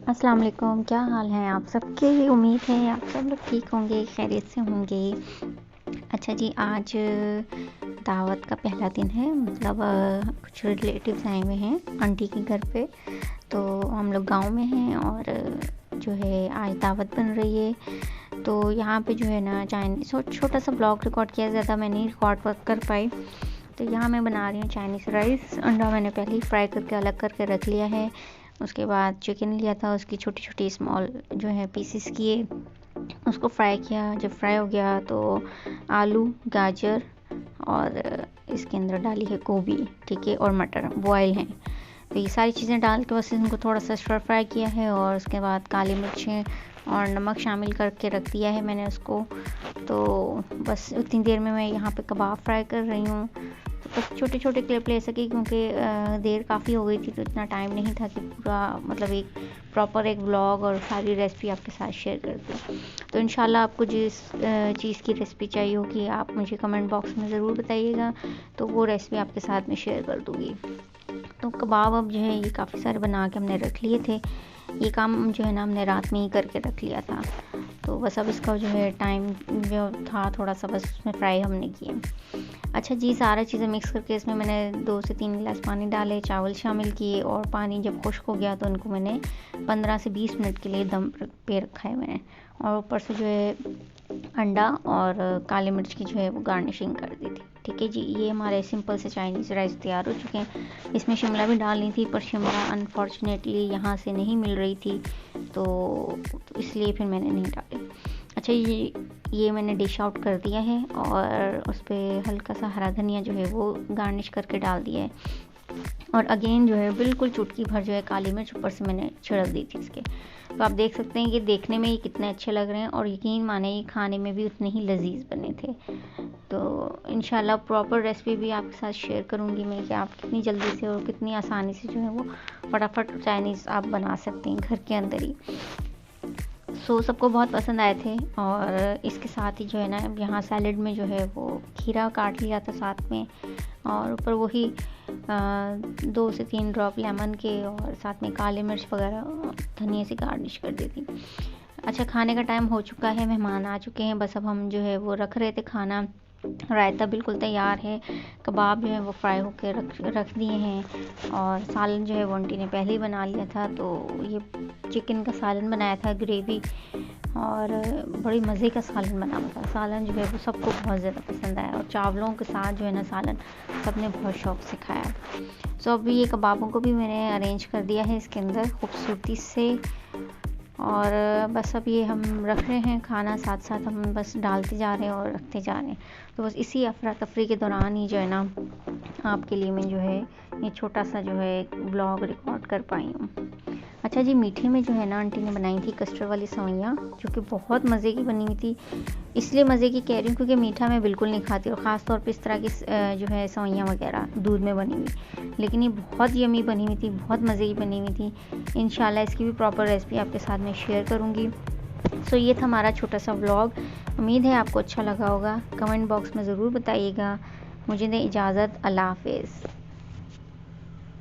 अस्सलाम वालेकुम, क्या हाल है आप सबके। उम्मीद है आप सब लोग ठीक होंगे, खैरियत से होंगे। अच्छा जी, आज दावत का पहला दिन है। मतलब कुछ रिलेटिव्स आए हुए हैं आंटी के घर पे। तो हम लोग गांव में हैं और जो है आज दावत बन रही है। तो यहाँ पे जो है ना चाइनीज़ छोटा सा ब्लॉग रिकॉर्ड किया, ज़्यादा मैं नहीं रिकॉर्ड कर पाई। तो यहाँ मैं बना रही हूँ चाइनीज़ राइस। अंडा मैंने पहले ही फ्राई करके अलग करके रख लिया है। उसके बाद चिकन लिया था, उसकी छोटी छोटी स्मॉल जो है पीसेस किए, उसको फ्राई किया। जब फ्राई हो गया तो आलू, गाजर और इसके अंदर डाली है गोभी, ठीक है, और मटर बॉयल हैं। तो ये सारी चीज़ें डाल के बस इनको थोड़ा सा स्टर फ्राई किया है और उसके बाद काली मिर्चें और नमक शामिल करके रख दिया है मैंने उसको। तो बस उतनी देर में मैं यहाँ पे कबाब फ्राई कर रही हूँ। तो बस छोटे छोटे क्लिप ले सकी क्योंकि देर काफ़ी हो गई थी, तो इतना टाइम नहीं था कि पूरा मतलब एक प्रॉपर एक व्लॉग और सारी रेसिपी आपके साथ शेयर कर दूँ। तो इंशाल्लाह आपको जिस चीज़ की रेसिपी चाहिए होगी आप मुझे कमेंट बॉक्स में ज़रूर बताइएगा, तो वो रेसिपी आपके साथ में शेयर कर दूँगी। तो कबाब अब जो है ये काफ़ी सारे बना के हमने रख लिए थे। ये काम जो है ना हमने रात में ही करके रख लिया था। तो बस अब इसका जो है टाइम जो था थोड़ा सा बस उसमें फ्राई हमने किए। अच्छा जी, सारा चीज़ें मिक्स करके इसमें मैंने 2 से 3 गिलास पानी डाले, चावल शामिल किए और पानी जब खुश्क हो गया तो उनको मैंने 15 से 20 मिनट के लिए दम पे रखा है मैंने। और ऊपर से जो है अंडा और काली मिर्च की जो है वो गार्निशिंग कर दी थी। ठीक है जी, ये हमारे सिंपल से चाइनीज़ राइस तैयार हो चुके हैं। इसमें शिमला भी डालनी थी पर शिमला अनफॉर्चुनेटली यहाँ से नहीं मिल रही थी, तो इसलिए फिर मैंने नहीं डाली। अच्छा, ये मैंने डिश आउट कर दिया है और उस पर हल्का सा हरा धनिया जो है वो गार्निश करके डाल दिया है। और अगेन जो है बिल्कुल चुटकी भर जो है काली मिर्च ऊपर से मैंने छिड़क दी थी इसके। तो आप देख सकते हैं कि देखने में ये कितने अच्छे लग रहे हैं और यकीन माने ये खाने में भी उतने ही लजीज बने थे। तो इंशाल्लाह प्रॉपर रेसिपी भी आपके साथ शेयर करूँगी मैं कि आप कितनी जल्दी से और कितनी आसानी से जो है वो फटाफट चाइनीज़ आप बना सकते हैं घर के अंदर ही। सबको बहुत पसंद आए थे। और इसके साथ ही जो है ना यहाँ सैलेड में जो है वो खीरा काट लिया था साथ में, और ऊपर वही 2 से 3 ड्रॉप लेमन के और साथ में काली मिर्च वगैरह धनिया से गार्निश कर दी थी। अच्छा, खाने का टाइम हो चुका है, मेहमान आ चुके हैं, बस अब हम जो है वो रख रहे थे खाना। रायता बिल्कुल तैयार है, कबाब जो है वो फ्राई होकर रख दिए हैं और सालन जो है वो आंटी ने पहले ही बना लिया था। तो ये चिकन का सालन बनाया था, ग्रेवी, और बड़ी मज़े का सालन बना हुआ था। सालन जो है वो सबको बहुत ज़्यादा पसंद आया और चावलों के साथ जो है ना सालन सबने बहुत शौक़ से खाया। अभी ये कबाबों को भी मैंने अरेंज कर दिया है इसके अंदर खूबसूरती से, और बस अब ये हम रख रहे हैं खाना, साथ साथ हम बस डालते जा रहे हैं और रखते जा रहे हैं। तो बस इसी अफरा तफरी के दौरान ही जो है ना आपके लिए मैं जो है ये छोटा सा जो है एक ब्लॉग रिकॉर्ड कर पाई हूँ। अच्छा जी, मीठे में जो है ना आंटी ने बनाई थी कस्टर्ड वाली सेवइयाँ, जो कि बहुत मज़े की बनी हुई थी। इसलिए मज़े की कह रही हूँ क्योंकि मीठा मैं बिल्कुल नहीं खाती, और ख़ास तौर पे इस तरह की जो है सेवइयाँ वगैरह दूध में बनी हुई, लेकिन ये बहुत यमी बनी हुई थी, बहुत मज़े की बनी हुई थी। इंशाल्लाह इसकी भी प्रॉपर रेसिपी आपके साथ में शेयर करूँगी। ये था हमारा छोटा सा व्लॉग। उम्मीद है आपको अच्छा लगा होगा। कमेंट बॉक्स में ज़रूर बताइएगा। मुझे दें इजाज़त। अल्लाह हाफ़िज़।